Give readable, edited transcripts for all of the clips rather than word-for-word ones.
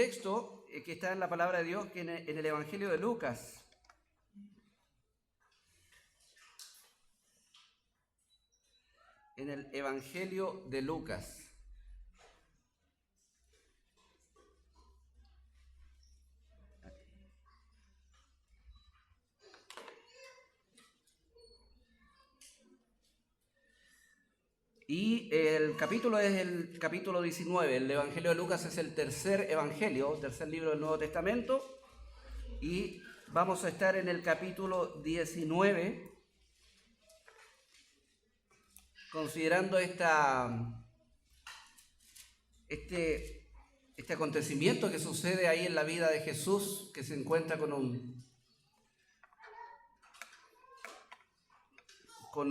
texto que está en la palabra de Dios, que en el Evangelio de Lucas. En el Evangelio de Lucas. Y el capítulo es el capítulo 19. El Evangelio de Lucas es el tercer libro del Nuevo Testamento. Y vamos a estar en el capítulo 19, considerando este acontecimiento que sucede ahí en la vida de Jesús, que se encuentra con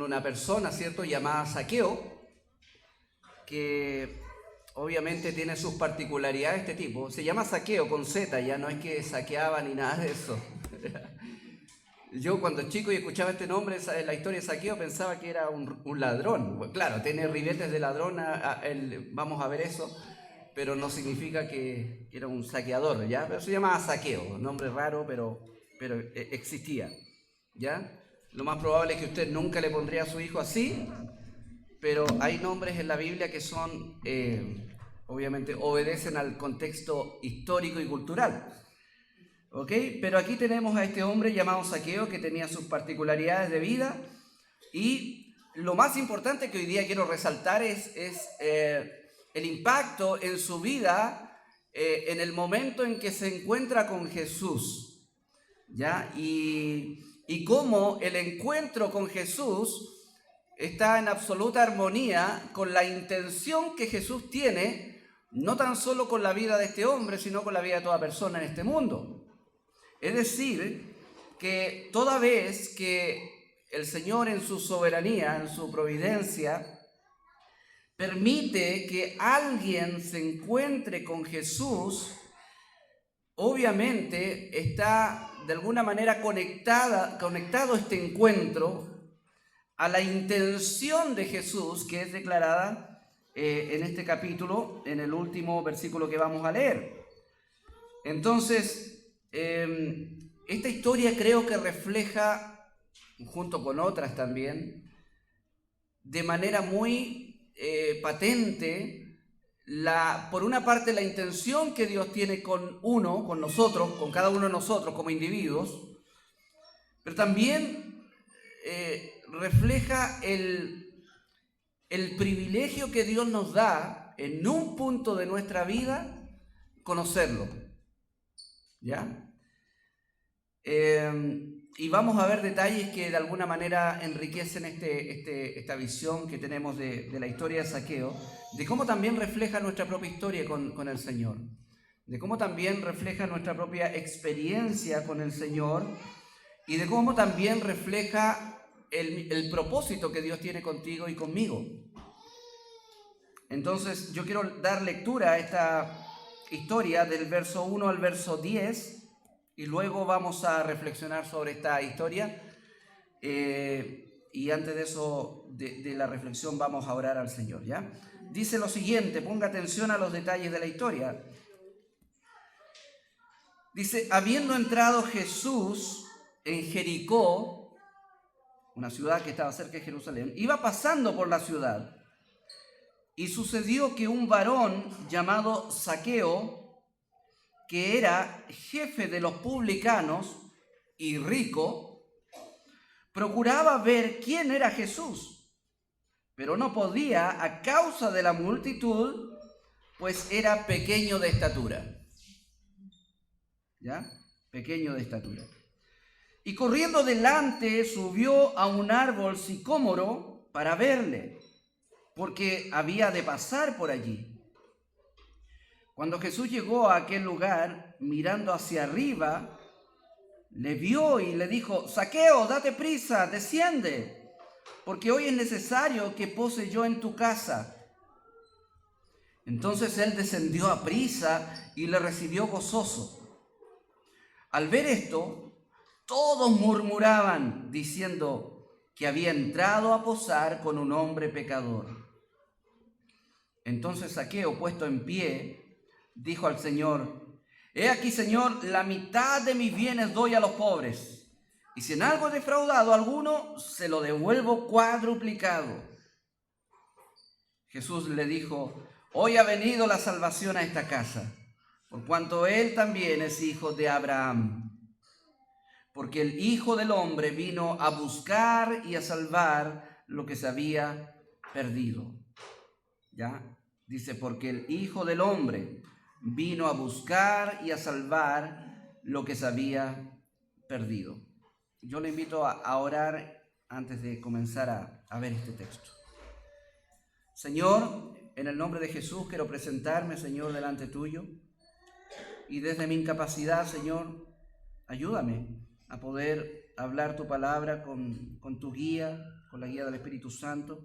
una persona, ¿cierto?, llamada Zaqueo, que obviamente tiene sus particularidades. Este tipo se llama Zaqueo con Z, ya no es que saqueaba ni nada de eso. Yo cuando chico y escuchaba este nombre, la historia de Zaqueo, pensaba que era un ladrón. Bueno, claro, tiene ribetes de ladrón, vamos a ver eso, pero no significa que era un saqueador, ¿ya? Pero se llamaba Zaqueo, un nombre raro, pero existía, ¿ya? Lo más probable es que usted nunca le pondría a su hijo así, pero hay nombres en la Biblia que son, obviamente, obedecen al contexto histórico y cultural. ¿Ok? Pero aquí tenemos a este hombre llamado Zaqueo, que tenía sus particularidades de vida, y lo más importante que hoy día quiero resaltar es el impacto en su vida en el momento en que se encuentra con Jesús, ¿ya? Y cómo el encuentro con Jesús está en absoluta armonía con la intención que Jesús tiene, no tan solo con la vida de este hombre, sino con la vida de toda persona en este mundo. Es decir, que toda vez que el Señor en su soberanía, en su providencia, permite que alguien se encuentre con Jesús, obviamente está de alguna manera conectado este encuentro a la intención de Jesús, que es declarada en este capítulo, en el último versículo que vamos a leer. Entonces, esta historia creo que refleja, junto con otras también, de manera muy patente, por una parte, la intención que Dios tiene con nosotros, con cada uno de nosotros como individuos, pero también refleja el privilegio que Dios nos da en un punto de nuestra vida conocerlo, ¿ya? Y vamos a ver detalles que de alguna manera enriquecen esta visión que tenemos de la historia de Zaqueo, de cómo también refleja nuestra propia historia con el Señor, de cómo también refleja nuestra propia experiencia con el Señor y de cómo también refleja el propósito que Dios tiene contigo y conmigo. Entonces yo quiero dar lectura a esta historia del verso 1 al verso 10 y luego vamos a reflexionar sobre esta historia, y antes de eso, de la reflexión, vamos a orar al Señor, ¿ya? Dice lo siguiente, ponga atención a los detalles de la historia. Dice: habiendo entrado Jesús en Jericó, una ciudad que estaba cerca de Jerusalén, iba pasando por la ciudad, y sucedió que un varón llamado Zaqueo, que era jefe de los publicanos y rico, procuraba ver quién era Jesús, pero no podía a causa de la multitud, pues era pequeño de estatura. ¿Ya? Pequeño de estatura. Y corriendo delante subió a un árbol sicómoro para verle, porque había de pasar por allí. Cuando Jesús llegó a aquel lugar, mirando hacia arriba, le vio y le dijo: Zaqueo, date prisa, desciende, porque hoy es necesario que pose yo en tu casa. Entonces él descendió a prisa y le recibió gozoso. Al ver esto, todos murmuraban, diciendo que había entrado a posar con un hombre pecador. Entonces Zaqueo, puesto en pie, dijo al Señor: He aquí, Señor, la mitad de mis bienes doy a los pobres, y si en algo he defraudado a alguno, se lo devuelvo cuadruplicado. Jesús le dijo: hoy ha venido la salvación a esta casa, por cuanto él también es hijo de Abraham. Porque el Hijo del Hombre vino a buscar y a salvar lo que se había perdido. ¿Ya? Dice, porque el Hijo del Hombre vino a buscar y a salvar lo que se había perdido. Yo le invito a orar antes de comenzar a ver este texto. Señor, en el nombre de Jesús quiero presentarme, Señor, delante tuyo. Y desde mi incapacidad, Señor, ayúdame a poder hablar tu palabra con tu guía, con la guía del Espíritu Santo.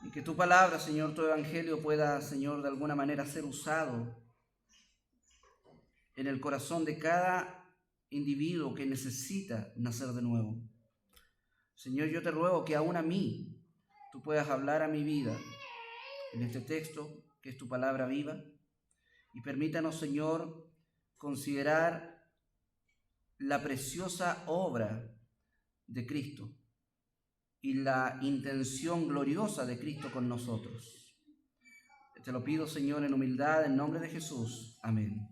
Y que tu palabra, Señor, tu evangelio pueda, Señor, de alguna manera ser usado en el corazón de cada individuo que necesita nacer de nuevo. Señor, yo te ruego que aún a mí tú puedas hablar a mi vida en este texto, que es tu palabra viva, y permítanos, Señor, considerar la preciosa obra de Cristo y la intención gloriosa de Cristo con nosotros. Te lo pido, Señor, en humildad, en nombre de Jesús. Amén.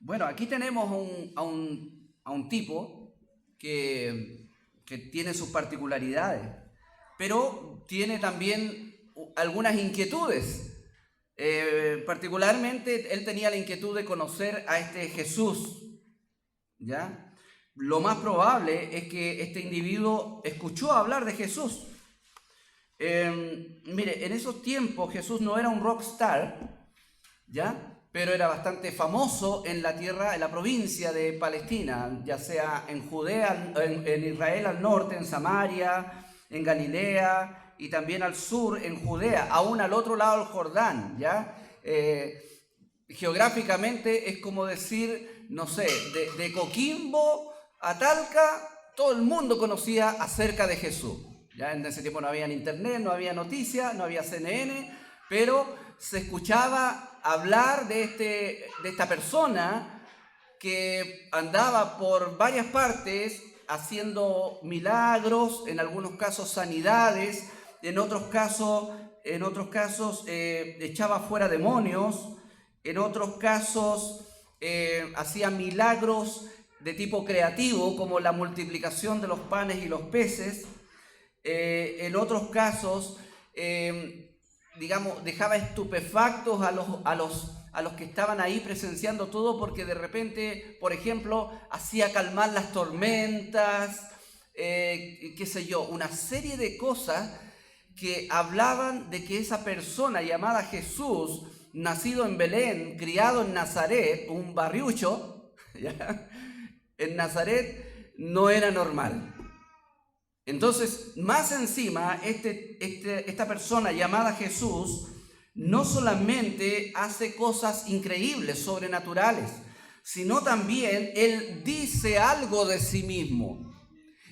Bueno, aquí tenemos a un tipo que tiene sus particularidades, pero tiene también algunas inquietudes. Particularmente, él tenía la inquietud de conocer a este Jesús, ¿ya? Lo más probable es que este individuo escuchó hablar de Jesús. Mire, en esos tiempos Jesús no era un rockstar, ¿ya? Pero era bastante famoso en la tierra, en la provincia de Palestina, ya sea en Judea, en Israel al norte, en Samaria, en Galilea y también al sur, en Judea, aún al otro lado del Jordán, ¿ya? Geográficamente es como decir, no sé, de Coquimbo a Talca, todo el mundo conocía acerca de Jesús. Ya en ese tiempo no había internet, no había noticias, no había CNN, pero se escuchaba hablar de esta persona que andaba por varias partes haciendo milagros, en algunos casos sanidades, en otros casos echaba fuera demonios, en otros casos hacía milagros de tipo creativo, como la multiplicación de los panes y los peces. En otros casos, dejaba estupefactos a los que estaban ahí presenciando todo, porque de repente, por ejemplo, hacía calmar las tormentas, qué sé yo, una serie de cosas que hablaban de que esa persona llamada Jesús, nacido en Belén, criado en Nazaret, un barriucho, ¿ya? En Nazaret, no era normal. Entonces, más encima, esta persona llamada Jesús no solamente hace cosas increíbles, sobrenaturales, sino también él dice algo de sí mismo.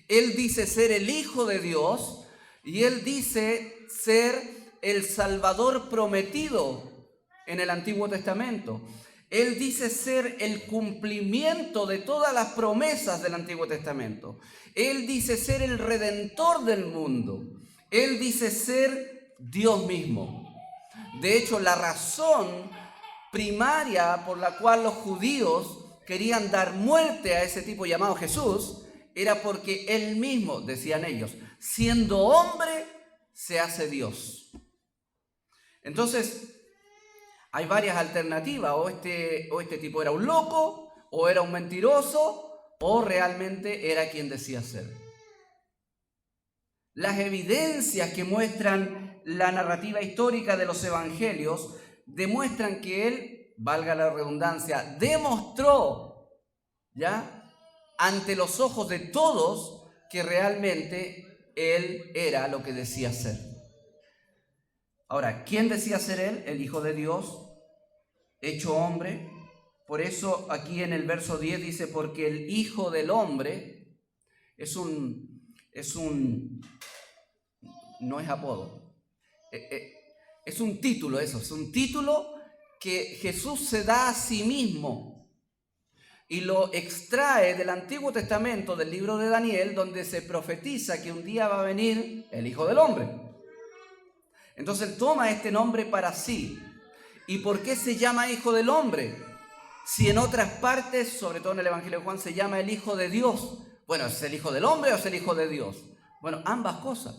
Él dice ser el Hijo de Dios y él dice ser el Salvador prometido en el Antiguo Testamento. Él dice ser el cumplimiento de todas las promesas del Antiguo Testamento. Él dice ser el Redentor del mundo. Él dice ser Dios mismo. De hecho, la razón primaria por la cual los judíos querían dar muerte a ese tipo llamado Jesús era porque él mismo, decían ellos, siendo hombre, se hace Dios. Entonces, hay varias alternativas: o este tipo era un loco, o era un mentiroso, o realmente era quien decía ser. Las evidencias que muestran la narrativa histórica de los evangelios demuestran que él, valga la redundancia, demostró, ¿ya?, ante los ojos de todos que realmente él era lo que decía ser. Ahora, ¿quién decía ser él? El Hijo de Dios, hecho hombre. Por eso aquí en el verso 10 dice, porque el Hijo del Hombre no es apodo, es un título, eso, es un título que Jesús se da a sí mismo y lo extrae del Antiguo Testamento, del libro de Daniel, donde se profetiza que un día va a venir el Hijo del Hombre. Entonces él toma este nombre para sí. ¿Y por qué se llama Hijo del Hombre? Si en otras partes, sobre todo en el Evangelio de Juan, se llama el Hijo de Dios. Bueno, ¿es el Hijo del Hombre o es el Hijo de Dios? Bueno, ambas cosas.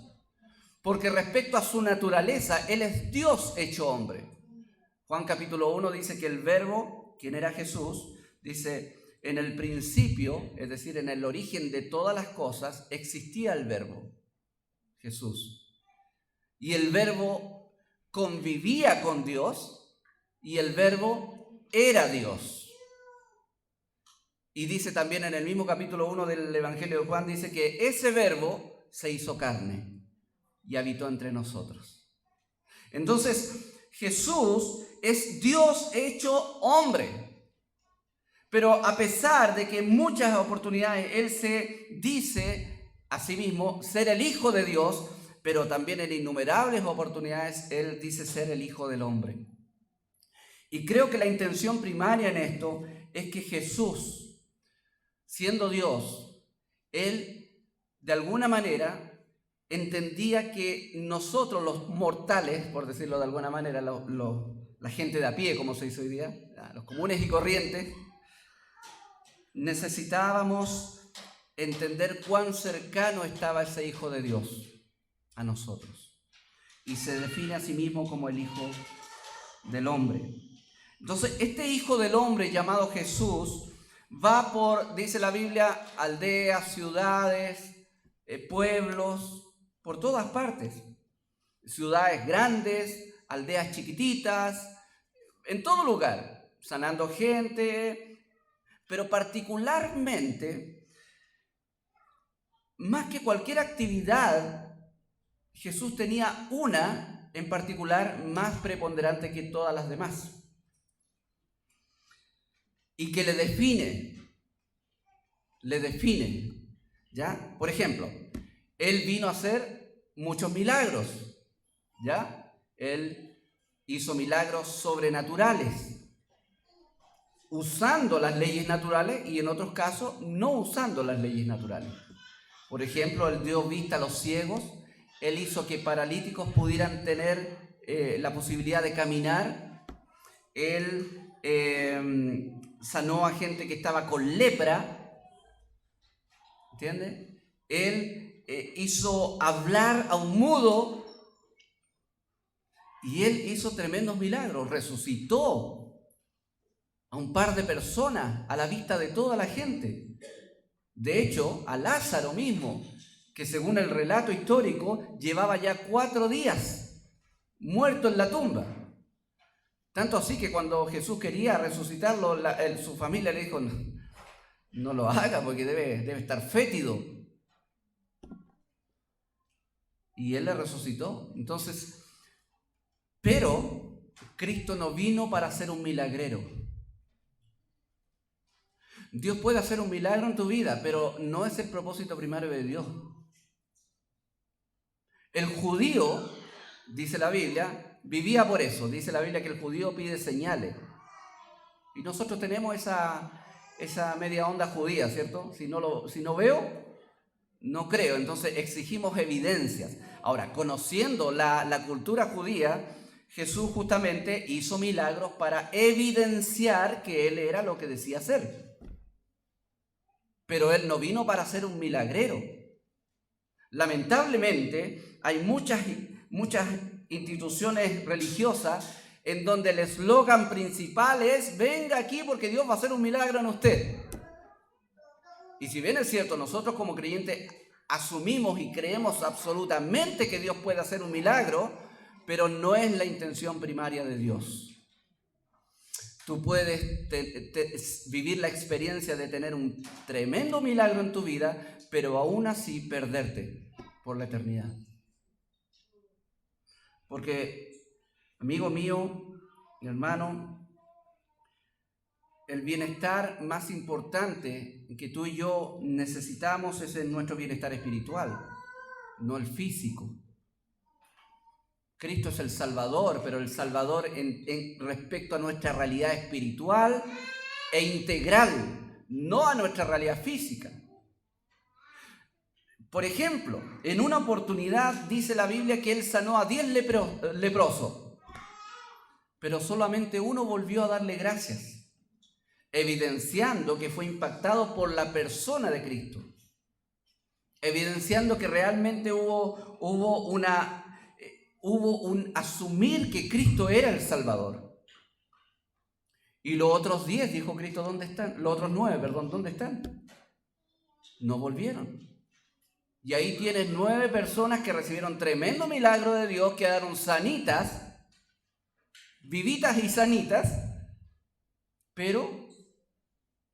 Porque respecto a su naturaleza, Él es Dios hecho hombre. Juan capítulo 1 dice que el Verbo, quien era Jesús, dice, en el principio, es decir, en el origen de todas las cosas, existía el Verbo, Jesús. Y el Verbo convivía con Dios y el Verbo era Dios. Y dice también en el mismo capítulo 1 del Evangelio de Juan, dice que ese Verbo se hizo carne y habitó entre nosotros. Entonces, Jesús es Dios hecho hombre. Pero a pesar de que en muchas oportunidades Él se dice a sí mismo ser el Hijo de Dios, pero también en innumerables oportunidades Él dice ser el Hijo del Hombre. Y creo que la intención primaria en esto es que Jesús, siendo Dios, Él de alguna manera entendía que nosotros los mortales, por decirlo de alguna manera, la gente de a pie, como se dice hoy día, los comunes y corrientes, necesitábamos entender cuán cercano estaba ese Hijo de Dios a nosotros. Y se define a sí mismo como el Hijo del Hombre. Entonces, este Hijo del Hombre llamado Jesús va por, dice la Biblia, aldeas, ciudades, pueblos, por todas partes. Ciudades grandes, aldeas chiquititas, en todo lugar, sanando gente, pero particularmente, más que cualquier actividad, Jesús tenía una en particular más preponderante que todas las demás. Y que le define, ¿ya? Por ejemplo, Él vino a hacer muchos milagros, ¿ya? Él hizo milagros sobrenaturales, usando las leyes naturales y en otros casos no usando las leyes naturales. Por ejemplo, Él dio vista a los ciegos, Él hizo que paralíticos pudieran tener la posibilidad de caminar, Él sanó a gente que estaba con lepra, ¿entiendes? Él hizo hablar a un mudo y Él hizo tremendos milagros, resucitó a un par de personas a la vista de toda la gente. De hecho, a Lázaro mismo, que según el relato histórico llevaba ya 4 días muerto en la tumba. Tanto así que cuando Jesús quería resucitarlo, su familia le dijo, no lo haga porque debe estar fétido. Y Él le resucitó. Entonces, pero Cristo no vino para ser un milagrero. Dios puede hacer un milagro en tu vida, pero no es el propósito primario de Dios. El judío, dice la Biblia, vivía por eso. Dice la Biblia que el judío pide señales. Y nosotros tenemos esa media onda judía, ¿cierto? Si no veo, no creo. Entonces exigimos evidencias. Ahora, conociendo la cultura judía, Jesús justamente hizo milagros para evidenciar que Él era lo que decía ser. Pero Él no vino para ser un milagrero. Lamentablemente, hay muchas instituciones religiosas en donde el eslogan principal es: venga aquí porque Dios va a hacer un milagro en usted. Y si bien es cierto, nosotros como creyentes asumimos y creemos absolutamente que Dios puede hacer un milagro, pero no es la intención primaria de Dios. Tú puedes vivir la experiencia de tener un tremendo milagro en tu vida, pero aún así perderte por la eternidad. Porque, amigo mío, mi hermano, el bienestar más importante que tú y yo necesitamos es nuestro bienestar espiritual, no el físico. Cristo es el Salvador, pero el Salvador en respecto a nuestra realidad espiritual e integral, no a nuestra realidad física. Por ejemplo, en una oportunidad dice la Biblia que Él sanó a 10 leprosos, pero solamente uno volvió a darle gracias, evidenciando que fue impactado por la persona de Cristo, evidenciando que realmente hubo un asumir que Cristo era el Salvador. Y los otros 10, dijo Cristo, ¿dónde están? Los otros 9, perdón, ¿dónde están? No volvieron. Y ahí tienes 9 personas que recibieron tremendo milagro de Dios, quedaron sanitas, vivitas y sanitas, pero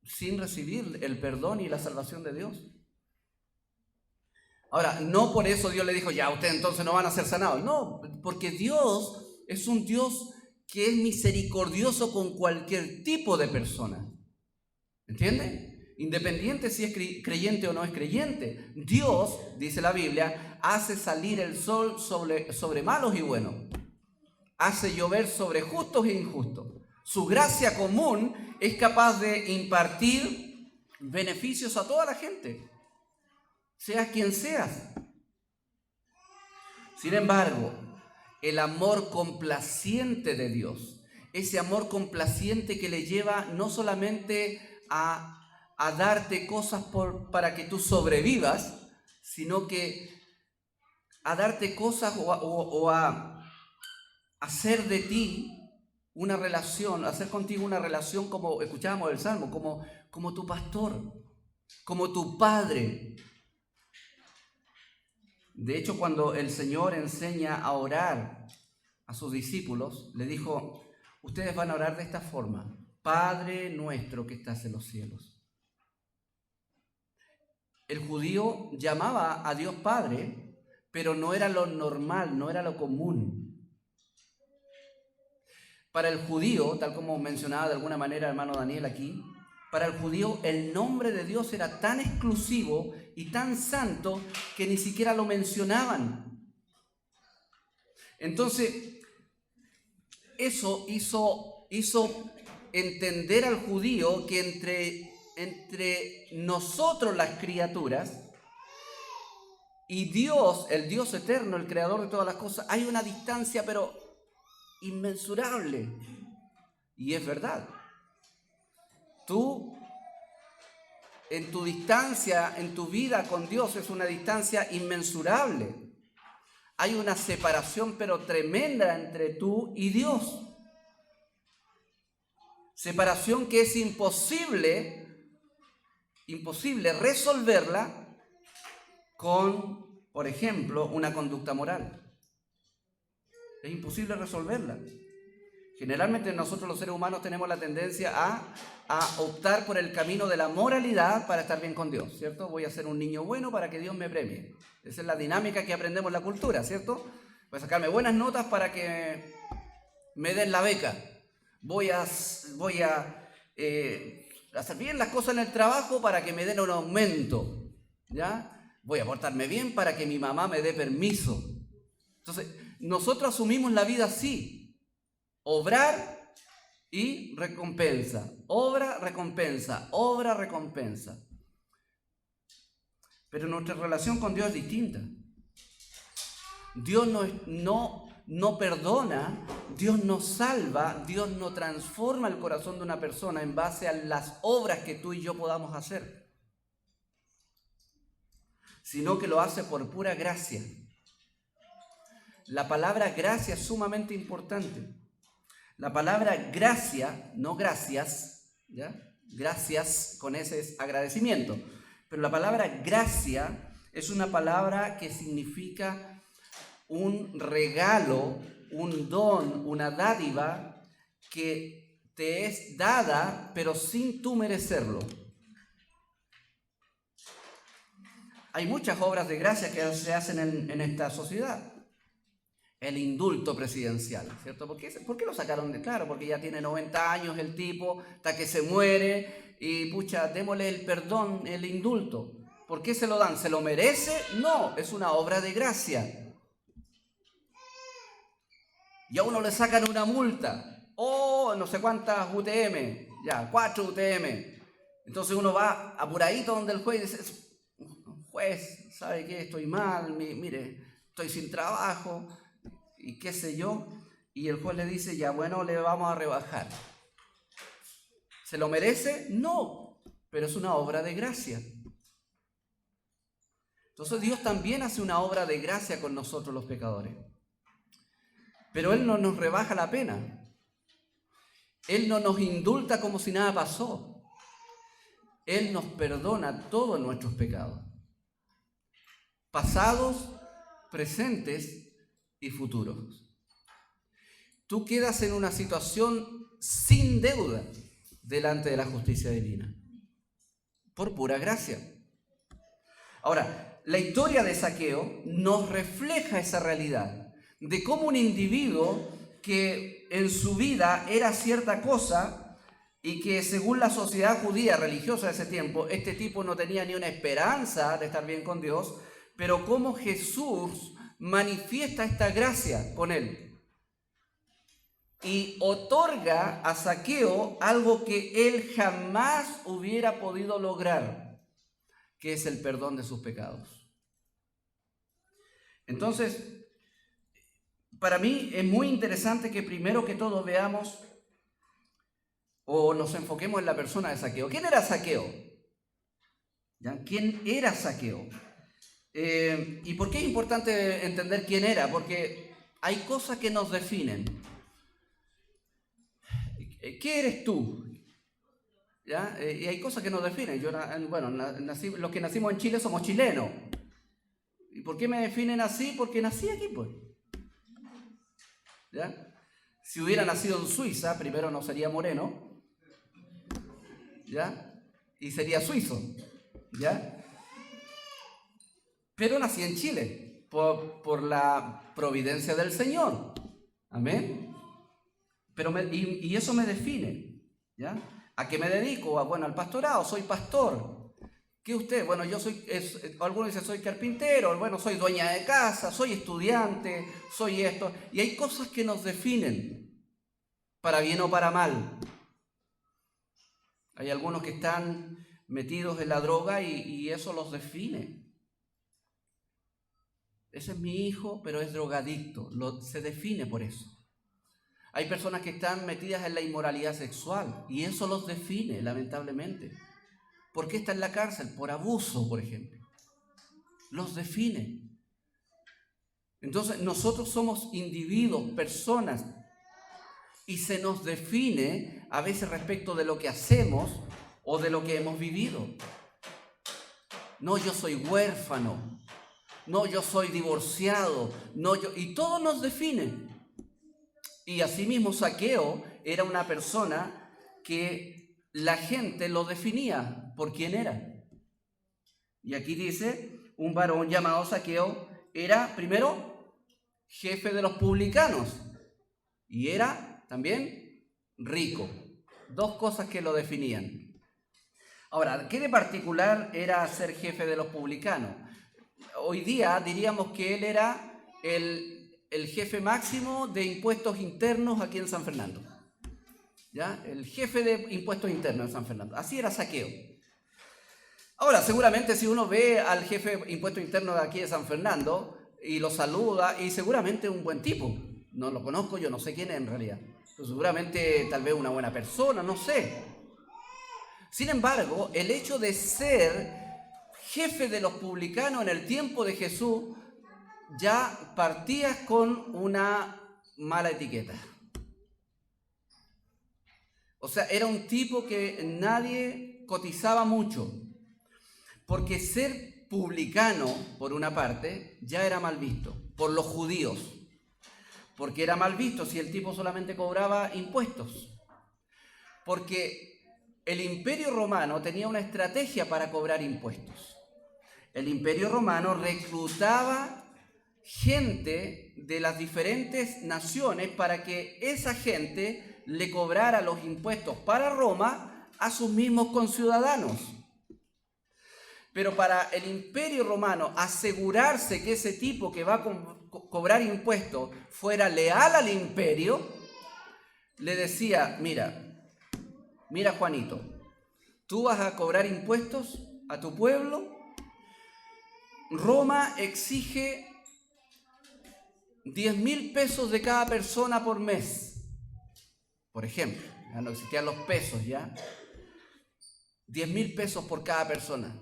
sin recibir el perdón y la salvación de Dios. Ahora, no por eso Dios le dijo, ya, ustedes entonces no van a ser sanados. No, porque Dios es un Dios que es misericordioso con cualquier tipo de persona. ¿Entiende? Independiente si es creyente o no es creyente. Dios, dice la Biblia, hace salir el sol sobre malos y buenos. Hace llover sobre justos e injustos. Su gracia común es capaz de impartir beneficios a toda la gente, seas quien seas. Sin embargo, el amor complaciente de Dios, ese amor complaciente que le lleva no solamente a darte cosas para que tú sobrevivas, sino que a darte cosas o a hacer de ti una relación, hacer contigo una relación como escuchábamos el Salmo, como tu pastor, como tu padre. De hecho, cuando el Señor enseña a orar a sus discípulos, le dijo, ustedes van a orar de esta forma: Padre nuestro que estás en los cielos. El judío llamaba a Dios Padre, pero no era lo normal, no era lo común. Para el judío, tal como mencionaba de alguna manera el hermano Daniel aquí, para el judío el nombre de Dios era tan exclusivo y tan santo que ni siquiera lo mencionaban. Entonces, eso hizo entender al judío que entre nosotros las criaturas y Dios, el Dios eterno, el creador de todas las cosas, hay una distancia pero inmensurable. Y es verdad. Tú, en tu distancia, en tu vida con Dios, es una distancia inmensurable. Hay una separación pero tremenda entre tú y Dios. Separación que es imposible resolverla con, por ejemplo, una conducta moral. Es imposible resolverla. Generalmente nosotros los seres humanos tenemos la tendencia a optar por el camino de la moralidad para estar bien con Dios, ¿cierto? Voy a ser un niño bueno para que Dios me premie. Esa es la dinámica que aprendemos en la cultura, ¿cierto? Voy a sacarme buenas notas para que me den la beca. Voy a hacer bien las cosas en el trabajo para que me den un aumento, ¿ya? Voy a portarme bien para que mi mamá me dé permiso. Entonces, nosotros asumimos la vida así. Obrar y recompensa. Obra, recompensa. Obra, recompensa. Pero nuestra relación con Dios es distinta. Dios no perdona, Dios no salva, Dios no transforma el corazón de una persona en base a las obras que tú y yo podamos hacer, sino que lo hace por pura gracia. La palabra gracia es sumamente importante. La palabra gracia, no gracias, ¿ya? Gracias con ese es agradecimiento, pero la palabra gracia es una palabra que significa un regalo, un don, una dádiva que te es dada, pero sin tú merecerlo. Hay muchas obras de gracia que se hacen en esta sociedad. El indulto presidencial, ¿cierto? ¿Por qué lo sacaron de claro? Porque ya tiene 90 años el tipo, hasta que se muere, y pucha, démosle el perdón, el indulto. ¿Por qué se lo dan? ¿Se lo merece? No, es una obra de gracia. y a uno le sacan una multa, o no sé cuántas UTM, ya, 4 UTM. Entonces uno va apuradito donde el juez y dice, juez, ¿sabe qué? Estoy mal, mire, estoy sin trabajo, y qué sé yo. Y el juez le dice, ya bueno, le vamos a rebajar. ¿Se lo merece? No, pero es una obra de gracia. Entonces Dios también hace una obra de gracia con nosotros los pecadores. Pero Él no nos rebaja la pena. Él no nos indulta como si nada pasó. Él nos perdona todos nuestros pecados, pasados, presentes y futuros. Tú quedas en una situación sin deuda delante de la justicia divina, por pura gracia. Ahora, la historia de Zaqueo nos refleja esa realidad, de cómo un individuo que en su vida era cierta cosa, y que según la sociedad judía religiosa de ese tiempo, este tipo no tenía ni una esperanza de estar bien con Dios, pero cómo Jesús manifiesta esta gracia con él y otorga a Zaqueo algo que él jamás hubiera podido lograr, que es el perdón de sus pecados. Entonces, para mí es muy interesante que primero que todo veamos o nos enfoquemos en la persona de Zaqueo. ¿Quién era Zaqueo? ¿Ya? ¿Quién era Zaqueo? ¿Y por qué es importante entender quién era? Porque hay cosas que nos definen. ¿Qué eres tú? ¿Ya? Y hay cosas que nos definen. Yo, bueno, los que nacimos en Chile somos chilenos. ¿Y por qué me definen así? Porque nací aquí, pues. ¿Ya? Si hubiera nacido en Suiza, primero no sería moreno, ¿ya? Y sería suizo, ¿ya? Pero nací en Chile por la providencia del Señor. Amén. Y eso me define, ¿ya? ¿A qué me dedico? Bueno, al pastorado, soy pastor. ¿Qué usted? Bueno, yo soy, algunos dicen soy carpintero, bueno, soy dueña de casa, soy estudiante, soy esto. Y hay cosas que nos definen, para bien o para mal. Hay algunos que están metidos en la droga y eso los define. Ese es mi hijo, pero es drogadicto. Se define por eso. Hay personas que están metidas en la inmoralidad sexual y eso los define, lamentablemente. ¿Por qué está en la cárcel? Por abuso, por ejemplo. Los define. Entonces, nosotros somos individuos, personas, y se nos define a veces respecto de lo que hacemos o de lo que hemos vivido. No, yo soy huérfano. No, yo soy divorciado. No, y todo nos define. Y asimismo Zaqueo era una persona que la gente lo definía por quién era. Y aquí dice, un varón llamado Zaqueo era, primero, jefe de los publicanos. Y era también rico. Dos cosas que lo definían. Ahora, ¿qué de particular era ser jefe de los publicanos? Hoy día diríamos que él era el jefe máximo de impuestos internos aquí en San Fernando. ¿Ya? El jefe de impuestos internos en San Fernando. Así era Zaqueo. Ahora, seguramente si uno ve al jefe de impuestos internos de aquí de San Fernando y lo saluda, y seguramente es un buen tipo. No lo conozco, yo no sé quién es en realidad. Pero seguramente tal vez una buena persona, no sé. Sin embargo, el hecho de ser jefe de los publicanos en el tiempo de Jesús ya partías con una mala etiqueta. O sea, era un tipo que nadie cotizaba mucho, porque ser publicano, por una parte, ya era mal visto por los judíos, porque era mal visto si el tipo solamente cobraba impuestos, porque el Imperio Romano tenía una estrategia para cobrar impuestos. El Imperio Romano reclutaba gente de las diferentes naciones para que esa gente le cobrara los impuestos para Roma a sus mismos conciudadanos. Pero para el Imperio Romano asegurarse que ese tipo que va a cobrar impuestos fuera leal al imperio, le decía, mira Juanito, tú vas a cobrar impuestos a tu pueblo. Roma exige 10.000 pesos de cada persona por mes. Por ejemplo, ya no existían los pesos ya. 10.000 pesos por cada persona.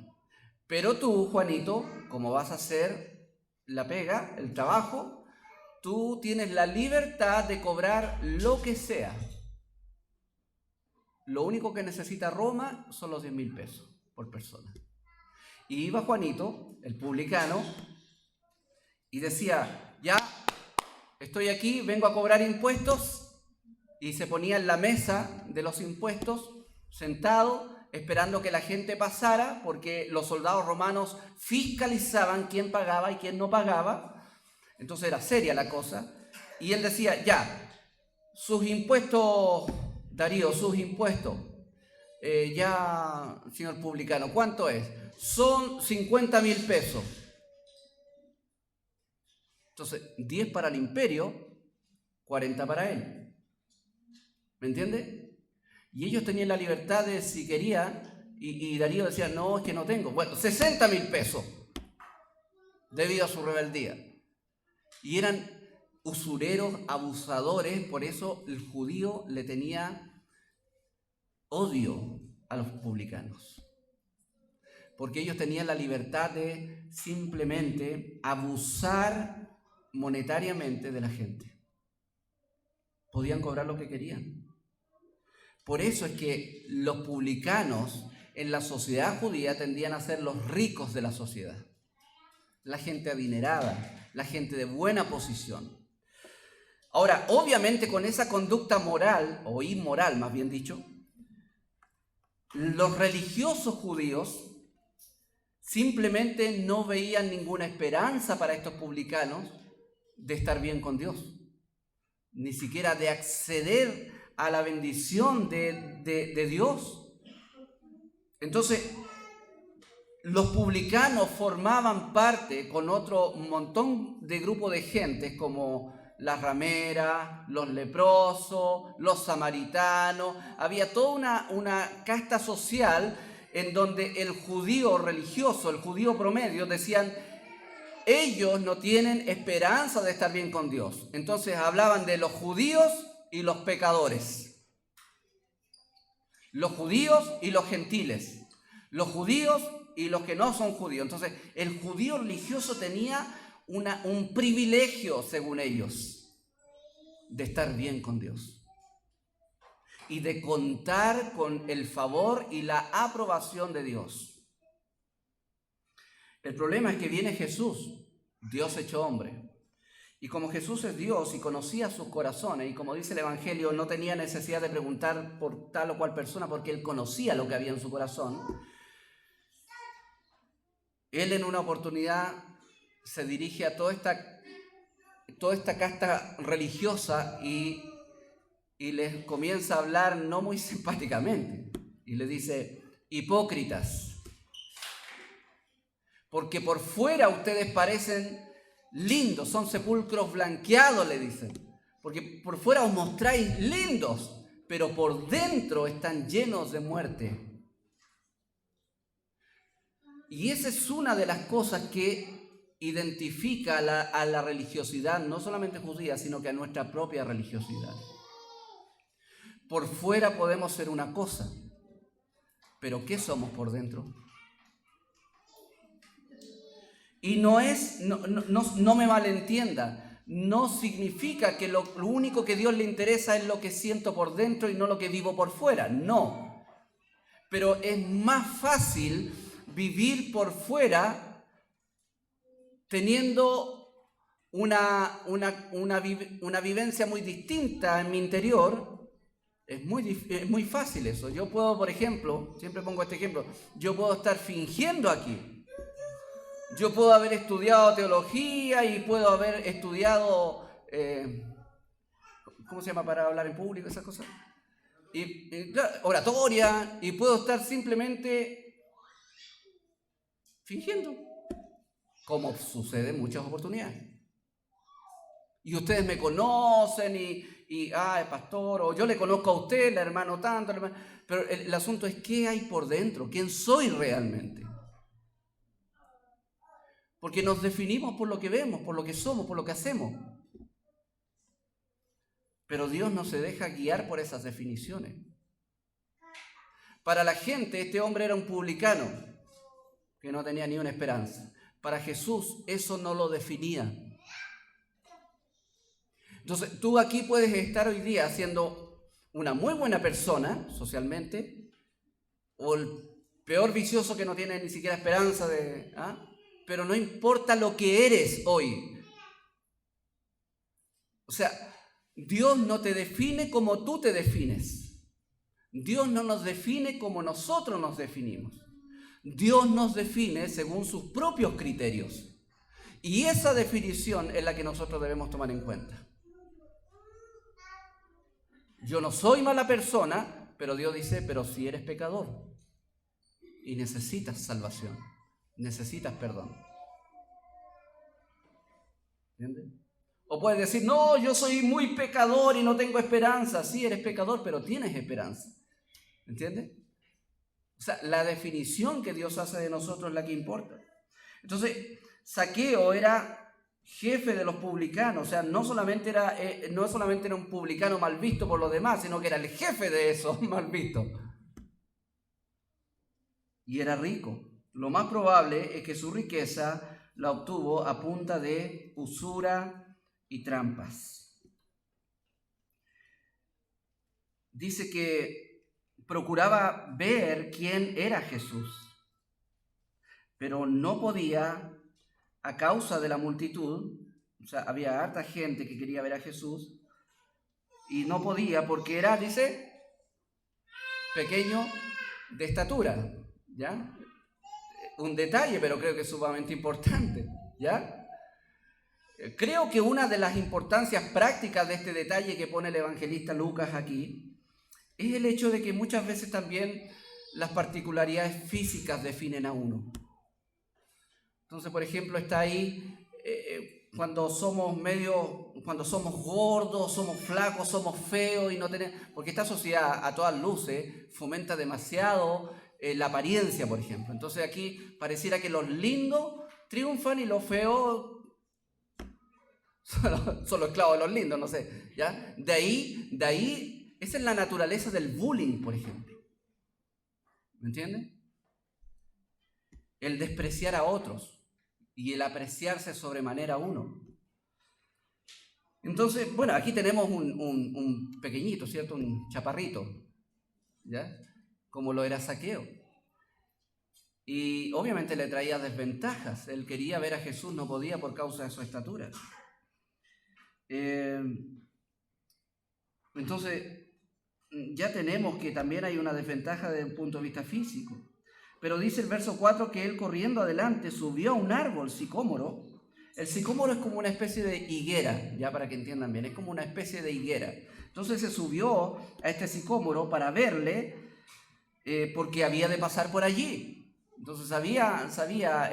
Pero tú, Juanito, como vas a hacer la pega, el trabajo, tú tienes la libertad de cobrar lo que sea. Lo único que necesita Roma son los 10.000 pesos por persona. Y iba Juanito, el publicano, y decía, ya, estoy aquí, vengo a cobrar impuestos, y se ponía en la mesa de los impuestos, sentado, esperando que la gente pasara, porque los soldados romanos fiscalizaban quién pagaba y quién no pagaba. Entonces era seria la cosa. Y él decía, ya, sus impuestos, Darío, sus impuestos, ya, señor publicano, ¿cuánto es? Son 50.000 pesos. Entonces, 10 para el imperio, 40 para él. ¿Me entiende? Y ellos tenían la libertad de, si querían, y Darío decía, no, es que no tengo. Bueno, 60.000 pesos, debido a su rebeldía. Y eran usureros, abusadores, por eso el judío le tenía odio a los publicanos. Porque ellos tenían la libertad de simplemente abusar monetariamente de la gente. Podían cobrar lo que querían. Por eso es que los publicanos en la sociedad judía tendían a ser los ricos de la sociedad. La gente adinerada, la gente de buena posición. Ahora, obviamente con esa conducta moral, o inmoral más bien dicho, los religiosos judíos simplemente no veían ninguna esperanza para estos publicanos de estar bien con Dios, ni siquiera de acceder a la bendición de Dios. Entonces, los publicanos formaban parte con otro montón de grupos de gentes como las rameras, los leprosos, los samaritanos. Había toda una casta social en donde el judío religioso, el judío promedio, decían, ellos no tienen esperanza de estar bien con Dios. Entonces hablaban de los judíos y los pecadores, los judíos y los gentiles, los judíos y los que no son judíos. Entonces el judío religioso tenía un privilegio, según ellos, de estar bien con Dios y de contar con el favor y la aprobación de Dios. El problema es que viene Jesús, Dios hecho hombre. Y como Jesús es Dios y conocía sus corazones, y como dice el Evangelio, no tenía necesidad de preguntar por tal o cual persona porque Él conocía lo que había en su corazón, Él en una oportunidad se dirige a toda esta casta religiosa y les comienza a hablar no muy simpáticamente. Y le dice, hipócritas, porque por fuera ustedes parecen lindos, son sepulcros blanqueados, le dicen, porque por fuera os mostráis lindos, pero por dentro están llenos de muerte. Y esa es una de las cosas que identifica a la religiosidad, no solamente judía, sino que a nuestra propia religiosidad. Por fuera podemos ser una cosa, pero ¿qué somos por dentro? Y no me malentienda, no significa que lo único que a Dios le interesa es lo que siento por dentro y no lo que vivo por fuera, no. Pero es más fácil vivir por fuera teniendo una vivencia muy distinta en mi interior. Es muy fácil eso. Yo puedo, por ejemplo, siempre pongo este ejemplo, yo puedo estar fingiendo aquí. Yo puedo haber estudiado teología y puedo haber estudiado, ¿cómo se llama para hablar en público? Esas cosas. Y oratoria, y puedo estar simplemente fingiendo, como sucede en muchas oportunidades. Y ustedes me conocen pastor, o yo le conozco a usted, el hermano tanto, pero el asunto es qué hay por dentro, quién soy realmente. Porque nos definimos por lo que vemos, por lo que somos, por lo que hacemos. Pero Dios no se deja guiar por esas definiciones. Para la gente, este hombre era un publicano que no tenía ni una esperanza. Para Jesús, eso no lo definía. Entonces, tú aquí puedes estar hoy día siendo una muy buena persona socialmente, o el peor vicioso que no tiene ni siquiera esperanza pero no importa lo que eres hoy. O sea, Dios no te define como tú te defines. Dios no nos define como nosotros nos definimos. Dios nos define según sus propios criterios. Y esa definición es la que nosotros debemos tomar en cuenta. Yo no soy mala persona, pero Dios dice, pero si eres pecador y necesitas salvación, necesitas perdón. ¿Entiendes? O puedes decir, no, yo soy muy pecador y no tengo esperanza. Sí, eres pecador, pero tienes esperanza. ¿Entiendes? O sea, la definición que Dios hace de nosotros es la que importa. Entonces, Zaqueo era jefe de los publicanos, o sea, no solamente era un publicano mal visto por los demás, sino que era el jefe de esos mal vistos. Y era rico. Lo más probable es que su riqueza la obtuvo a punta de usura y trampas. Dice que procuraba ver quién era Jesús, pero no podía a causa de la multitud. O sea, había harta gente que quería ver a Jesús y no podía porque era, dice, pequeño de estatura, ¿ya? Un detalle, pero creo que es sumamente importante, ¿ya? Creo que una de las importancias prácticas de este detalle que pone el evangelista Lucas aquí es el hecho de que muchas veces también las particularidades físicas definen a uno. Entonces, por ejemplo, está ahí cuando somos gordos, somos flacos, somos feos y no tenemos, porque esta sociedad a todas luces fomenta demasiado la apariencia, por ejemplo. Entonces aquí pareciera que los lindos triunfan y los feos son los esclavos de los lindos, no sé, ¿ya? De ahí, esa es la naturaleza del bullying, por ejemplo. ¿Me entienden? El despreciar a otros y el apreciarse sobremanera a uno. Entonces, bueno, aquí tenemos un pequeñito, ¿cierto? Un chaparrito, ¿ya? Como lo era Zaqueo. Y obviamente le traía desventajas. Él quería ver a Jesús, no podía por causa de su estatura. Entonces, ya tenemos que también hay una desventaja desde un punto de vista físico. Pero dice el verso 4 que él corriendo adelante subió a un árbol sicómoro. El sicómoro es como una especie de higuera, ya para que entiendan bien, es como una especie de higuera. Entonces se subió a este sicómoro para verle porque había de pasar por allí. Entonces sabía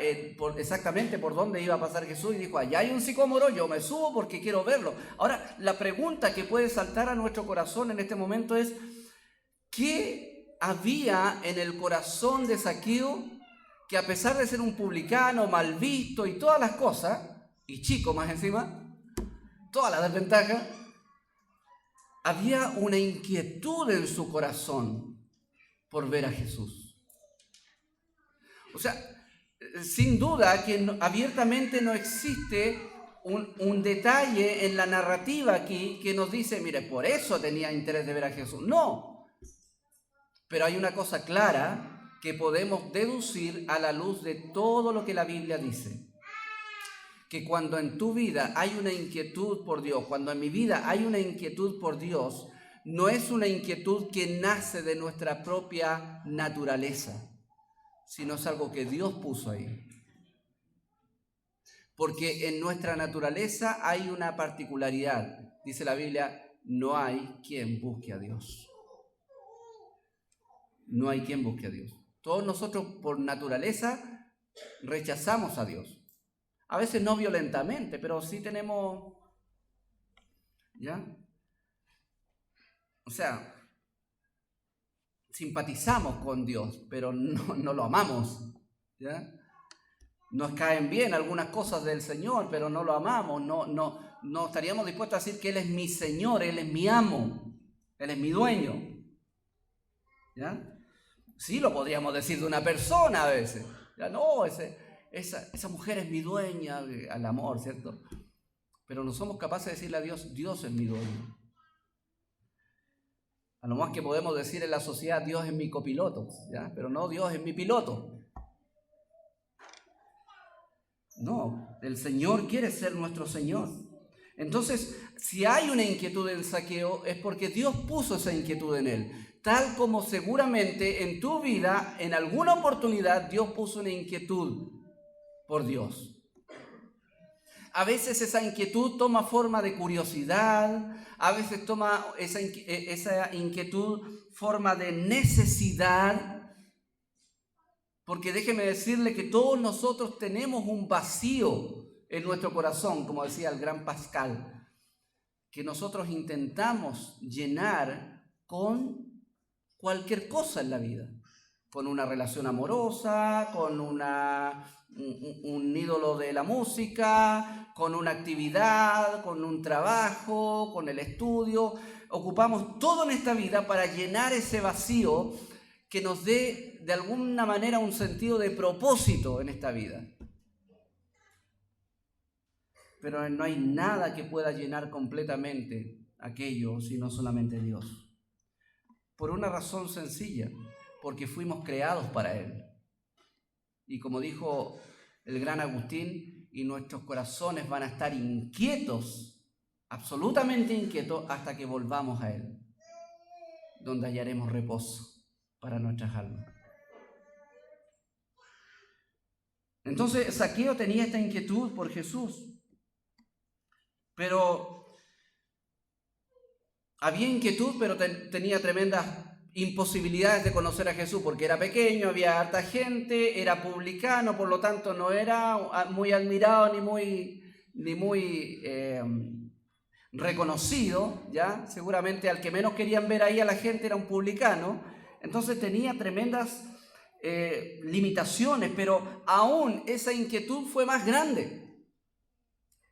exactamente por dónde iba a pasar Jesús y dijo, allá hay un sicómoro, yo me subo porque quiero verlo. Ahora, la pregunta que puede saltar a nuestro corazón en este momento es, ¿qué había en el corazón de Zaqueo que a pesar de ser un publicano, mal visto y todas las cosas, y chico más encima, todas las desventajas, había una inquietud en su corazón por ver a Jesús? O sea, sin duda que abiertamente no existe un detalle en la narrativa aquí que nos dice, mire, por eso tenía interés de ver a Jesús. No, pero hay una cosa clara que podemos deducir a la luz de todo lo que la Biblia dice. Que cuando en tu vida hay una inquietud por Dios, cuando en mi vida hay una inquietud por Dios, no es una inquietud que nace de nuestra propia naturaleza, sino es algo que Dios puso ahí. Porque en nuestra naturaleza hay una particularidad. Dice la Biblia, no hay quien busque a Dios. No hay quien busque a Dios. Todos nosotros por naturaleza rechazamos a Dios. A veces no violentamente, pero sí tenemos, ¿ya? O sea, simpatizamos con Dios, pero no lo amamos, ¿ya? Nos caen bien algunas cosas del Señor, pero no lo amamos, no estaríamos dispuestos a decir que Él es mi Señor, Él es mi amo, Él es mi dueño, ¿ya? Sí lo podríamos decir de una persona a veces, ¿ya? No, esa mujer es mi dueña, al amor, ¿cierto? Pero no somos capaces de decirle a Dios, Dios es mi dueño. A lo más que podemos decir en la sociedad, Dios es mi copiloto, ¿ya? Pero no, Dios es mi piloto. No, el Señor quiere ser nuestro Señor. Entonces, si hay una inquietud en Zaqueo, es porque Dios puso esa inquietud en él. Tal como seguramente en tu vida, en alguna oportunidad, Dios puso una inquietud por Dios. A veces esa inquietud toma forma de curiosidad, a veces toma esa inquietud forma de necesidad. Porque déjeme decirle que todos nosotros tenemos un vacío en nuestro corazón, como decía el gran Pascal, que nosotros intentamos llenar con cualquier cosa en la vida, con una relación amorosa, con un ídolo de la música, con una actividad, con un trabajo, con el estudio. Ocupamos todo en esta vida para llenar ese vacío que nos dé de alguna manera un sentido de propósito en esta vida. Pero no hay nada que pueda llenar completamente aquello, sino solamente Dios. Por una razón sencilla, porque fuimos creados para Él. Y como dijo el gran Agustín, y nuestros corazones van a estar inquietos, absolutamente inquietos, hasta que volvamos a Él, donde hallaremos reposo para nuestras almas. Entonces Zaqueo tenía esta inquietud por Jesús, pero había inquietud, pero tenía tremendas imposibilidades de conocer a Jesús, porque era pequeño, había harta gente, era publicano, por lo tanto no era muy admirado ni muy reconocido, ¿ya? Seguramente al que menos querían ver ahí a la gente era un publicano. Entonces tenía tremendas limitaciones, pero aún esa inquietud fue más grande,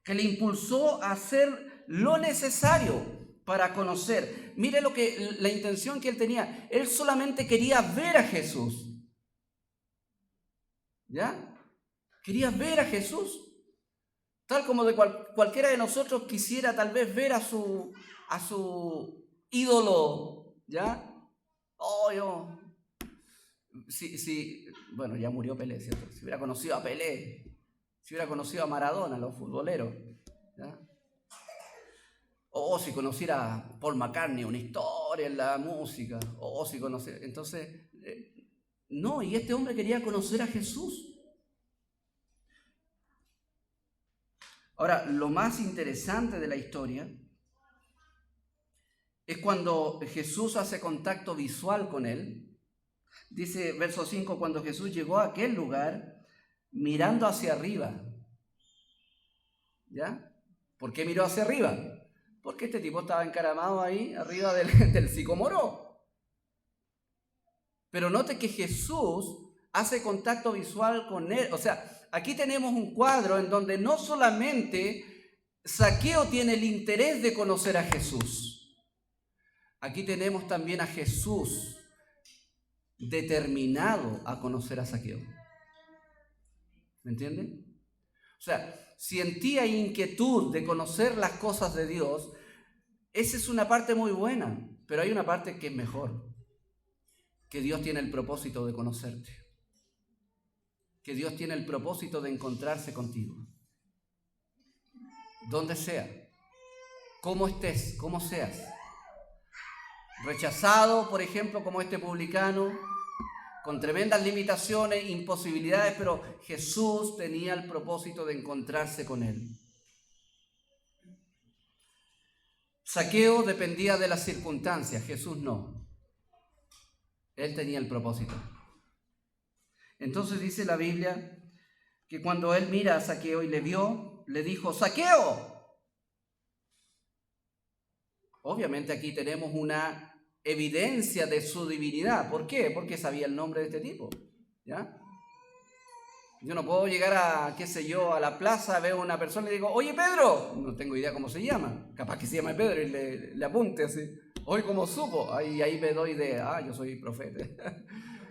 que le impulsó a hacer lo necesario para conocer. Mire la intención que él tenía. Él solamente quería ver a Jesús, ¿ya? Quería ver a Jesús, tal como cualquiera de nosotros quisiera tal vez ver a su ídolo, ¿ya? Bueno, ya murió Pelé, ¿cierto? Si hubiera conocido a Pelé, si hubiera conocido a Maradona, los futboleros, ¿ya? O si conociera a Paul McCartney, una historia en la música, o si conociera... Entonces, no, y este hombre quería conocer a Jesús. Ahora, lo más interesante de la historia es cuando Jesús hace contacto visual con él. Dice, verso 5, cuando Jesús llegó a aquel lugar, mirando hacia arriba. ¿Ya? ¿Por qué miró hacia arriba? Porque este tipo estaba encaramado ahí, arriba del sicomoro. Pero note que Jesús hace contacto visual con él. O sea, aquí tenemos un cuadro en donde no solamente Zaqueo tiene el interés de conocer a Jesús. Aquí tenemos también a Jesús determinado a conocer a Zaqueo. ¿Me entienden? O sea, si en ti hay inquietud de conocer las cosas de Dios, esa es una parte muy buena, pero hay una parte que es mejor, que Dios tiene el propósito de conocerte, que Dios tiene el propósito de encontrarse contigo, donde sea, como estés, como seas, rechazado, por ejemplo, como este publicano, con tremendas limitaciones, imposibilidades, pero Jesús tenía el propósito de encontrarse con él. Zaqueo dependía de las circunstancias, Jesús no. Él tenía el propósito. Entonces dice la Biblia que cuando él mira a Zaqueo y le vio, le dijo, ¡Zaqueo! Obviamente aquí tenemos una evidencia de su divinidad. ¿Por qué? Porque sabía el nombre de este tipo, ¿ya? Yo no puedo llegar a, qué sé yo, a la plaza, veo a una persona y digo, oye Pedro, no tengo idea cómo se llama, capaz que se llama Pedro y le apunte así, oye, ¿cómo supo? Ahí me doy de, yo soy profeta.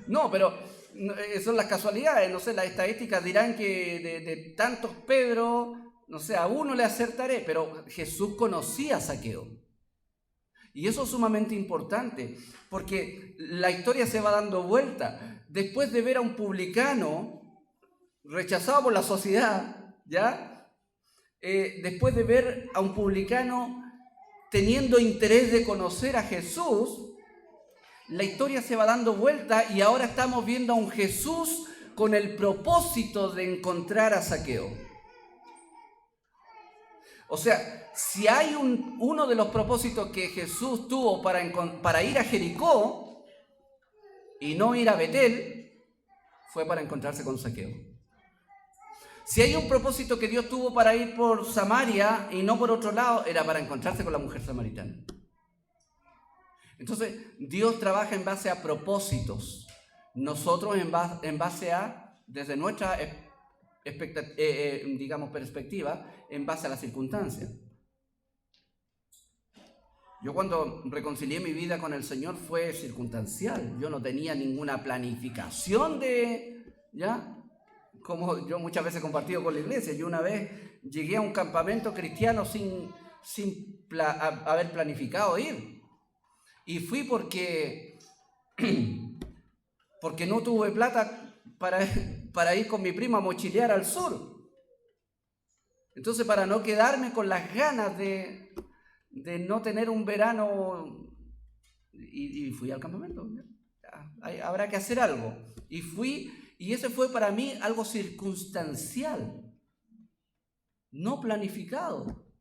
No, pero son las casualidades, no sé, las estadísticas dirán que de tantos Pedro, no sé, a uno le acertaré, pero Jesús conocía a Zaqueo. Y eso es sumamente importante, porque la historia se va dando vuelta. Después de ver a un publicano rechazado por la sociedad, ¿ya? Después de ver a un publicano teniendo interés de conocer a Jesús, la historia se va dando vuelta y ahora estamos viendo a un Jesús con el propósito de encontrar a Zaqueo. O sea, si hay uno de los propósitos que Jesús tuvo para ir a Jericó y no ir a Betel, fue para encontrarse con Zaqueo. Si hay un propósito que Dios tuvo para ir por Samaria y no por otro lado, era para encontrarse con la mujer samaritana. Entonces, Dios trabaja en base a propósitos. Nosotros en base a, desde nuestra perspectiva, en base a las circunstancias. Yo cuando reconcilié mi vida con el Señor fue circunstancial. Yo no tenía ninguna planificación ¿ya? Como yo muchas veces he compartido con la iglesia. Yo una vez llegué a un campamento cristiano sin haber planificado ir. Y fui porque no tuve plata para ir con mi prima a mochilear al sur. Entonces, para no quedarme con las ganas de no tener un verano, y fui al campamento. Habrá que hacer algo. Y fui, y ese fue para mí algo circunstancial, no planificado.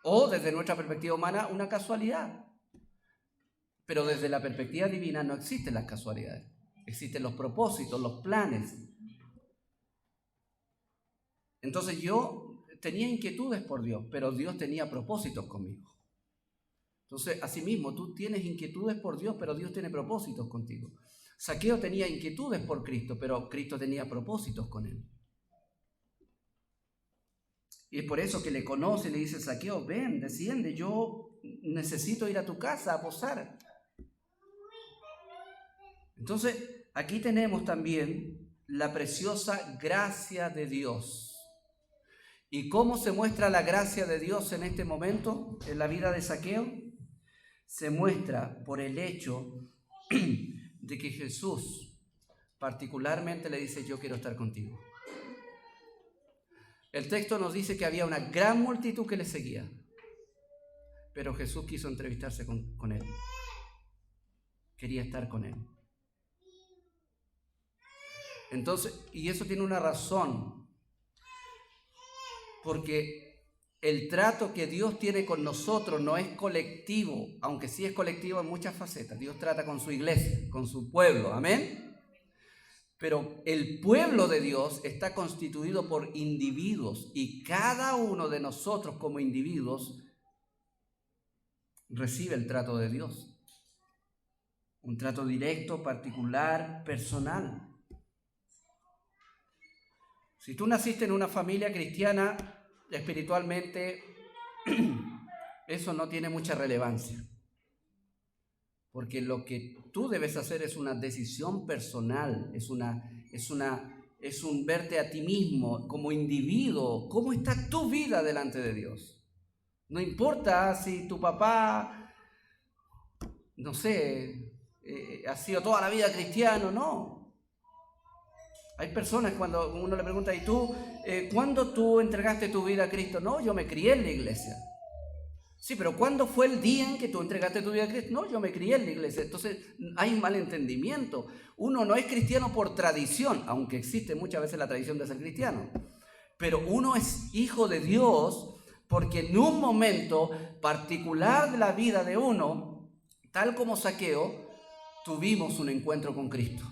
O desde nuestra perspectiva humana, una casualidad. Pero desde la perspectiva divina no existen las casualidades. Existen los propósitos, los planes. Entonces yo tenía inquietudes por Dios, pero Dios tenía propósitos conmigo. Entonces, asimismo, tú tienes inquietudes por Dios, pero Dios tiene propósitos contigo. Zaqueo tenía inquietudes por Cristo, pero Cristo tenía propósitos con él. Y es por eso que le conoce y le dice, Zaqueo, ven, desciende, yo necesito ir a tu casa a posar. Entonces, aquí tenemos también la preciosa gracia de Dios. ¿Y cómo se muestra la gracia de Dios en este momento, en la vida de Zaqueo? Se muestra por el hecho de que Jesús particularmente le dice, yo quiero estar contigo. El texto nos dice que había una gran multitud que le seguía, pero Jesús quiso entrevistarse con él. Quería estar con él. Entonces, y eso tiene una razón, porque el trato que Dios tiene con nosotros no es colectivo, aunque sí es colectivo en muchas facetas. Dios trata con su iglesia, con su pueblo, amén. Pero el pueblo de Dios está constituido por individuos y cada uno de nosotros como individuos recibe el trato de Dios. Un trato directo, particular, personal. Si tú naciste en una familia cristiana, espiritualmente, eso no tiene mucha relevancia. Porque lo que tú debes hacer es una decisión personal, es un verte a ti mismo como individuo. ¿Cómo está tu vida delante de Dios? No importa si tu papá, no sé, ha sido toda la vida cristiano, no. Hay personas cuando uno le pregunta, ¿y tú, cuándo tú entregaste tu vida a Cristo? No, yo me crié en la iglesia. Sí, pero ¿cuándo fue el día en que tú entregaste tu vida a Cristo? No, yo me crié en la iglesia. Entonces hay un malentendimiento. Uno no es cristiano por tradición, aunque existe muchas veces la tradición de ser cristiano. Pero uno es hijo de Dios porque en un momento particular de la vida de uno, tal como Zaqueo, tuvimos un encuentro con Cristo.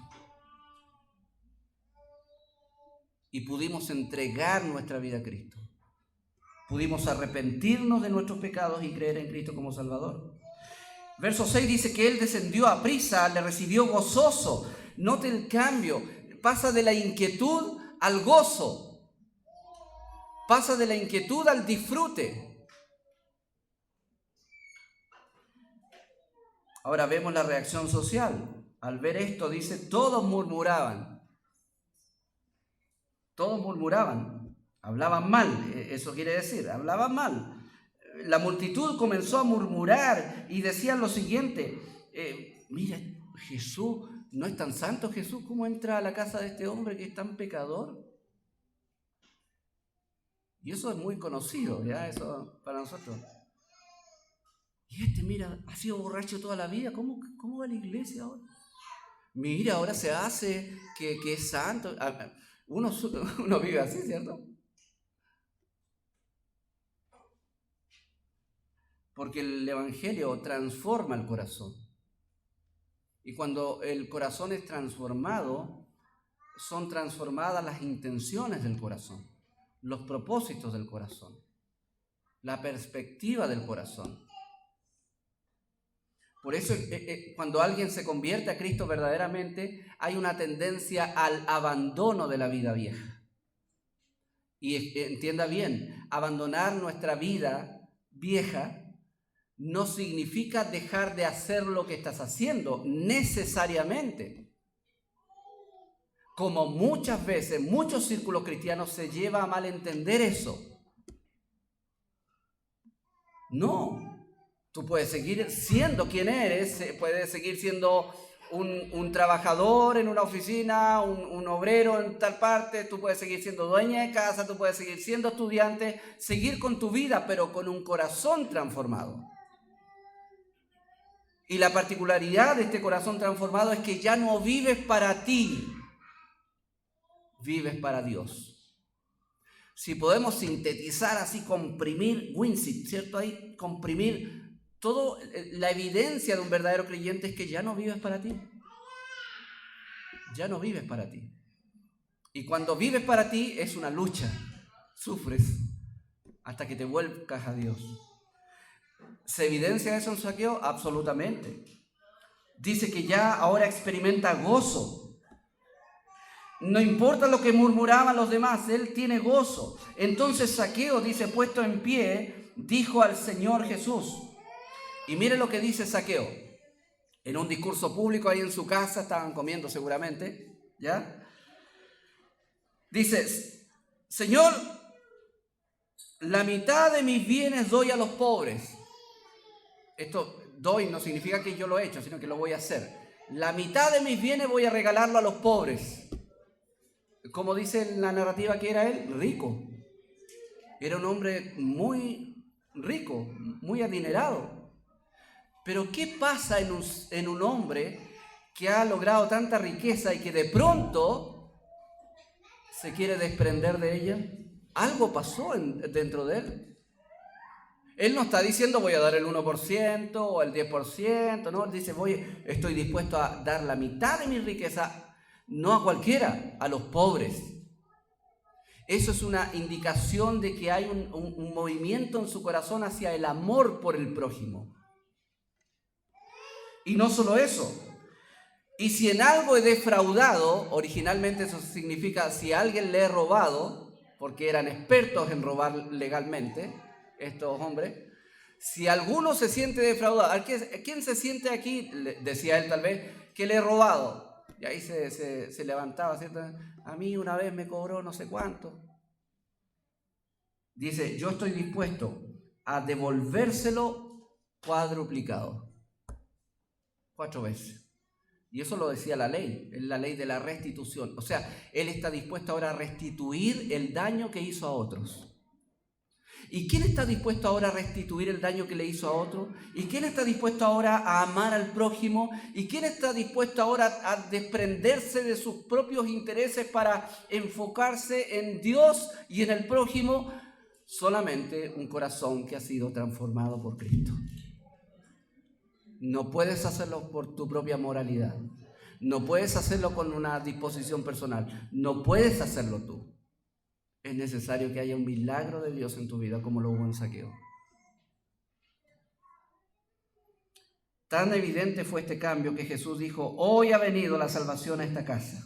y pudimos entregar nuestra vida a Cristo. Pudimos arrepentirnos de nuestros pecados y creer en Cristo como Salvador. Verso 6 dice que Él descendió a prisa, le recibió gozoso. Note el cambio, pasa de la inquietud al gozo, pasa de la inquietud al disfrute. Ahora vemos la reacción social. Al ver esto, dice, todos murmuraban, hablaban mal, eso quiere decir, hablaban mal. La multitud comenzó a murmurar y decían lo siguiente, mira, Jesús, ¿no es tan santo Jesús? ¿Cómo entra a la casa de este hombre que es tan pecador? Y eso es muy conocido, ¿ya? Eso para nosotros. Y mira, ha sido borracho toda la vida, ¿cómo va a la iglesia ahora? Mira, ahora se hace que es santo. Uno vive así, ¿cierto? Porque el Evangelio transforma el corazón. Y cuando el corazón es transformado, son transformadas las intenciones del corazón, los propósitos del corazón, la perspectiva del corazón. Por eso cuando alguien se convierte a Cristo verdaderamente, hay una tendencia al abandono de la vida vieja. Y entienda bien, abandonar nuestra vida vieja no significa dejar de hacer lo que estás haciendo, necesariamente. Como muchas veces, muchos círculos cristianos se lleva a malentender eso. No. Tú puedes seguir siendo quien eres, puedes seguir siendo un trabajador en una oficina, un obrero en tal parte, tú puedes seguir siendo dueña de casa, tú puedes seguir siendo estudiante, seguir con tu vida, pero con un corazón transformado. Y la particularidad de este corazón transformado es que ya no vives para ti, vives para Dios. Si podemos sintetizar así, comprimir, Winsit, ¿cierto? Ahí, comprimir toda la evidencia de un verdadero creyente es que ya no vives para ti. Ya no vives para ti. Y cuando vives para ti es una lucha. Sufres hasta que te vuelcas a Dios. ¿Se evidencia eso en Zaqueo? Absolutamente. Dice que ya ahora experimenta gozo. No importa lo que murmuraban los demás, él tiene gozo. Entonces Zaqueo, dice, puesto en pie, dijo al Señor Jesús. Y mire lo que dice Zaqueo. En un discurso público ahí en su casa, estaban comiendo seguramente, ¿ya? Dice, Señor, la mitad de mis bienes doy a los pobres. Esto doy no significa que yo lo he hecho, sino que lo voy a hacer. La mitad de mis bienes voy a regalarlo a los pobres. Como dice la narrativa que era él, rico. Era un hombre muy rico, muy adinerado. Pero ¿qué pasa en un hombre que ha logrado tanta riqueza y que de pronto se quiere desprender de ella? Algo pasó dentro de él. Él no está diciendo voy a dar el 1% o el 10%, no, él dice estoy dispuesto a dar la mitad de mi riqueza, no a cualquiera, a los pobres. Eso es una indicación de que hay un movimiento en su corazón hacia el amor por el prójimo. Y no solo eso, y si en algo he defraudado, originalmente eso significa si a alguien le he robado, porque eran expertos en robar legalmente, estos hombres, si alguno se siente defraudado, ¿quién se siente aquí? Decía él tal vez, que le he robado. Y ahí se levantaba, ¿cierto? A mí una vez me cobró no sé cuánto. Dice, yo estoy dispuesto a devolvérselo cuadruplicado. 4 veces. Y eso lo decía la ley de la restitución. O sea, él está dispuesto ahora a restituir el daño que hizo a otros. ¿Y quién está dispuesto ahora a restituir el daño que le hizo a otro? ¿Y quién está dispuesto ahora a amar al prójimo? ¿Y quién está dispuesto ahora a desprenderse de sus propios intereses para enfocarse en Dios y en el prójimo? Solamente un corazón que ha sido transformado por Cristo. No puedes hacerlo por tu propia moralidad. No puedes hacerlo con una disposición personal. No puedes hacerlo tú. es necesario que haya un milagro de Dios en tu vida como lo hubo en Zaqueo. Tan evidente fue este cambio que Jesús dijo: hoy ha venido la salvación a esta casa.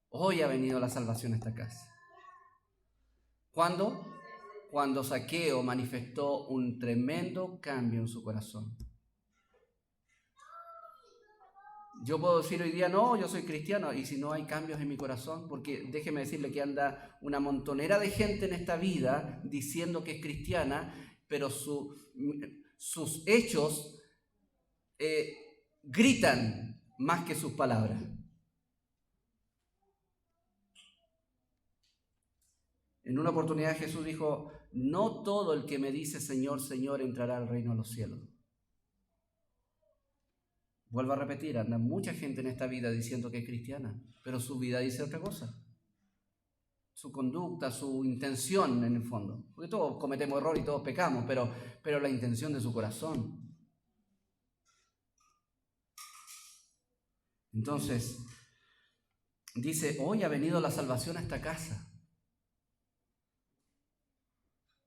Hoy ha venido la salvación a esta casa. ¿Cuándo? Cuando Zaqueo manifestó un tremendo cambio en su corazón. Yo puedo decir hoy día: no, yo soy cristiano, y si no hay cambios en mi corazón, porque déjeme decirle que anda una montonera de gente en esta vida diciendo que es cristiana, pero sus hechos gritan más que sus palabras. En una oportunidad Jesús dijo: no todo el que me dice Señor, Señor entrará al reino de los cielos. Vuelvo a repetir, anda mucha gente en esta vida diciendo que es cristiana, pero su vida dice otra cosa. Su conducta, su intención en el fondo. Porque todos cometemos error y todos pecamos, pero la intención de su corazón. Entonces, dice: hoy ha venido la salvación a esta casa.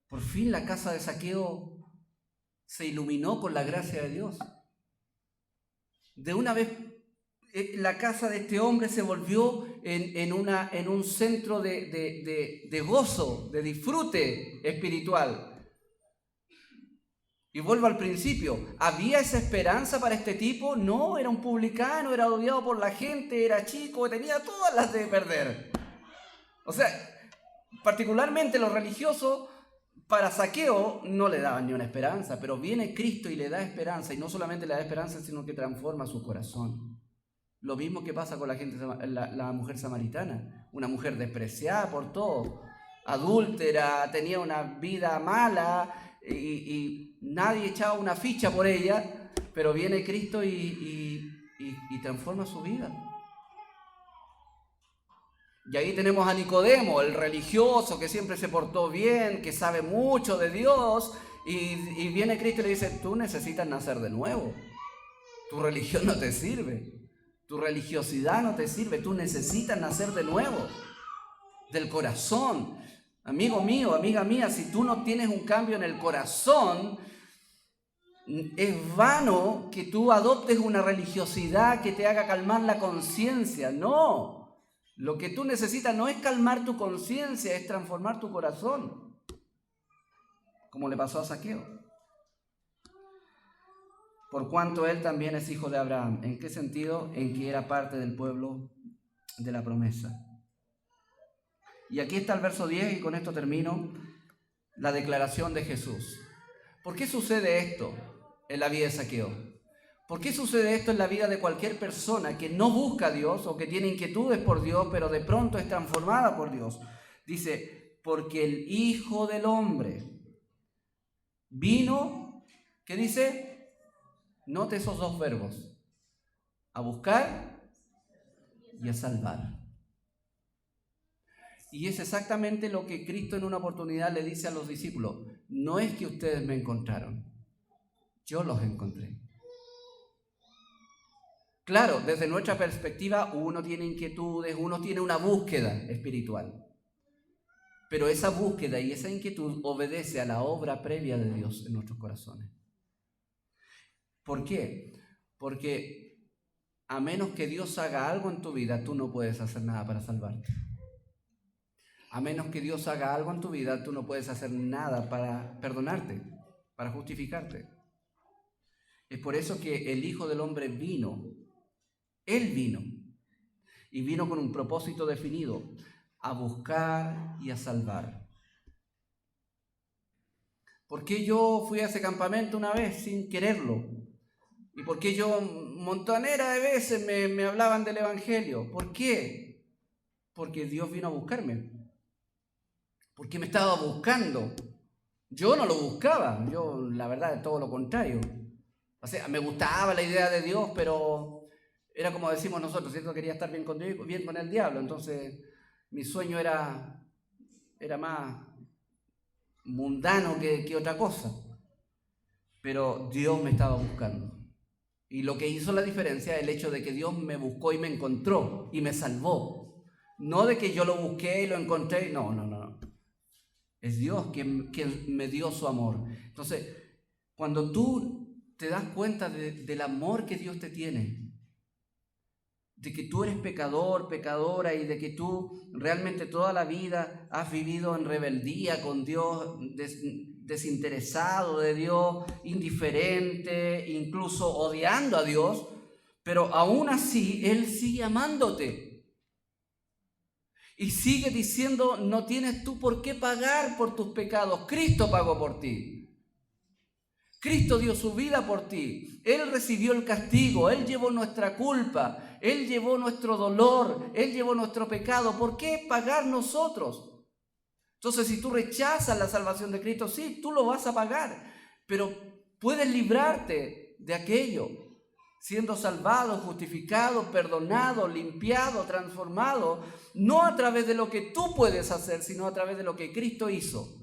Por fin la casa de Zaqueo se iluminó con la gracia de Dios. De una vez la casa de este hombre se volvió en un centro de gozo, de disfrute espiritual. Y vuelvo al principio, ¿había esa esperanza para este tipo? No, era un publicano, era odiado por la gente, era chico, tenía todas las de perder. O sea, particularmente los religiosos, para Zaqueo no le daban ni una esperanza, pero viene Cristo y le da esperanza, y no solamente le da esperanza, sino que transforma su corazón. Lo mismo que pasa con la mujer samaritana, una mujer despreciada por todos, adúltera, tenía una vida mala y nadie echaba una ficha por ella, pero viene Cristo y transforma su vida. Y ahí tenemos a Nicodemo, el religioso que siempre se portó bien, que sabe mucho de Dios, y viene Cristo y le dice: tú necesitas nacer de nuevo. Tu religión no te sirve, tu religiosidad no te sirve, tú necesitas nacer de nuevo, del corazón. Amigo mío, amiga mía, si tú no tienes un cambio en el corazón, es vano que tú adoptes una religiosidad que te haga calmar la conciencia. No. Lo que tú necesitas no es calmar tu conciencia, es transformar tu corazón, como le pasó a Zaqueo. Por cuanto él también es hijo de Abraham. ¿En qué sentido? En que era parte del pueblo de la promesa. Y aquí está el verso 10, y con esto termino, la declaración de Jesús. ¿Por qué sucede esto en la vida de Zaqueo? ¿Por qué sucede esto en la vida de cualquier persona que no busca a Dios o que tiene inquietudes por Dios, pero de pronto es transformada por Dios? Dice: porque el Hijo del Hombre vino, ¿qué dice? Note esos dos verbos: a buscar y a salvar. Y es exactamente lo que Cristo en una oportunidad le dice a los discípulos: no es que ustedes me encontraron, yo los encontré. Claro, desde nuestra perspectiva uno tiene inquietudes, uno tiene una búsqueda espiritual. Pero esa búsqueda y esa inquietud obedece a la obra previa de Dios en nuestros corazones. ¿Por qué? Porque a menos que Dios haga algo en tu vida, tú no puedes hacer nada para salvarte. A menos que Dios haga algo en tu vida, tú no puedes hacer nada para perdonarte, para justificarte. Es por eso que el Hijo del Hombre vino. Él vino, y vino con un propósito definido: a buscar y a salvar. ¿Por qué yo fui a ese campamento una vez sin quererlo? ¿Y por qué yo montonera de veces me hablaban del Evangelio? ¿Por qué? Porque Dios vino a buscarme. Porque me estaba buscando. Yo no lo buscaba, yo la verdad es todo lo contrario. O sea, me gustaba la idea de Dios, pero era como decimos nosotros, ¿cierto? Quería estar bien con Dios, bien con el diablo. Entonces mi sueño era más mundano que otra cosa. Pero Dios me estaba buscando. Y lo que hizo la diferencia es el hecho de que Dios me buscó y me encontró y me salvó. No de que yo lo busqué y lo encontré. No, no, no. Es Dios quien me dio su amor. Entonces, cuando tú te das cuenta del amor que Dios te tiene, de que tú eres pecador, pecadora, y de que tú realmente toda la vida has vivido en rebeldía con Dios, desinteresado de Dios, indiferente, incluso odiando a Dios, pero aún así Él sigue amándote. Y sigue diciendo, no tienes tú por qué pagar por tus pecados. Cristo pagó por ti. Cristo dio su vida por ti. Él recibió el castigo. Él llevó nuestra culpa. Él llevó nuestro dolor. Él llevó nuestro pecado. ¿Por qué pagar nosotros? Entonces, si tú rechazas la salvación de Cristo, sí, tú lo vas a pagar. Pero puedes librarte de aquello, siendo salvado, justificado, perdonado, limpiado, transformado, no a través de lo que tú puedes hacer, sino a través de lo que Cristo hizo.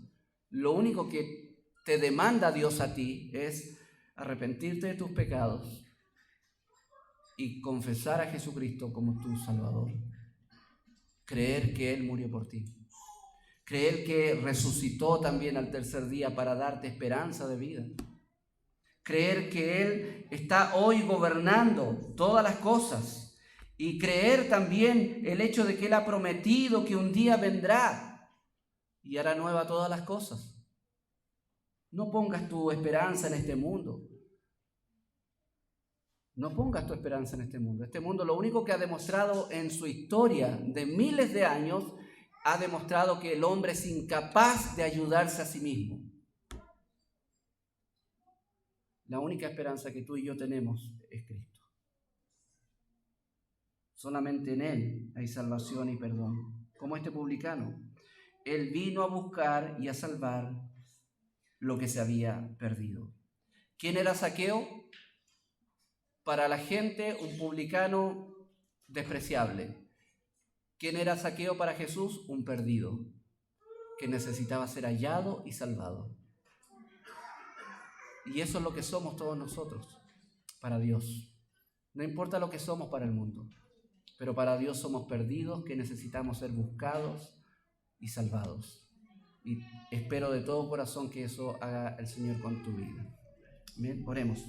Lo único que te demanda Dios a ti es arrepentirte de tus pecados y confesar a Jesucristo como tu Salvador. Creer que Él murió por ti. Creer que resucitó también al tercer día para darte esperanza de vida. Creer que Él está hoy gobernando todas las cosas y creer también el hecho de que Él ha prometido que un día vendrá y hará nueva todas las cosas. No pongas tu esperanza en este mundo. No pongas tu esperanza en este mundo. Este mundo lo único que ha demostrado en su historia de miles de años, ha demostrado que el hombre es incapaz de ayudarse a sí mismo. La única esperanza que tú y yo tenemos es Cristo. Solamente en Él hay salvación y perdón. Como este publicano. Él vino a buscar y a salvar lo que se había perdido. ¿Quién era Zaqueo? Para la gente, un publicano despreciable. ¿Quién era Zaqueo para Jesús? Un perdido, que necesitaba ser hallado y salvado. Y eso es lo que somos todos nosotros para Dios. No importa lo que somos para el mundo, pero para Dios somos perdidos que necesitamos ser buscados y salvados. Y espero de todo corazón que eso haga el Señor con tu vida. Bien, oremos.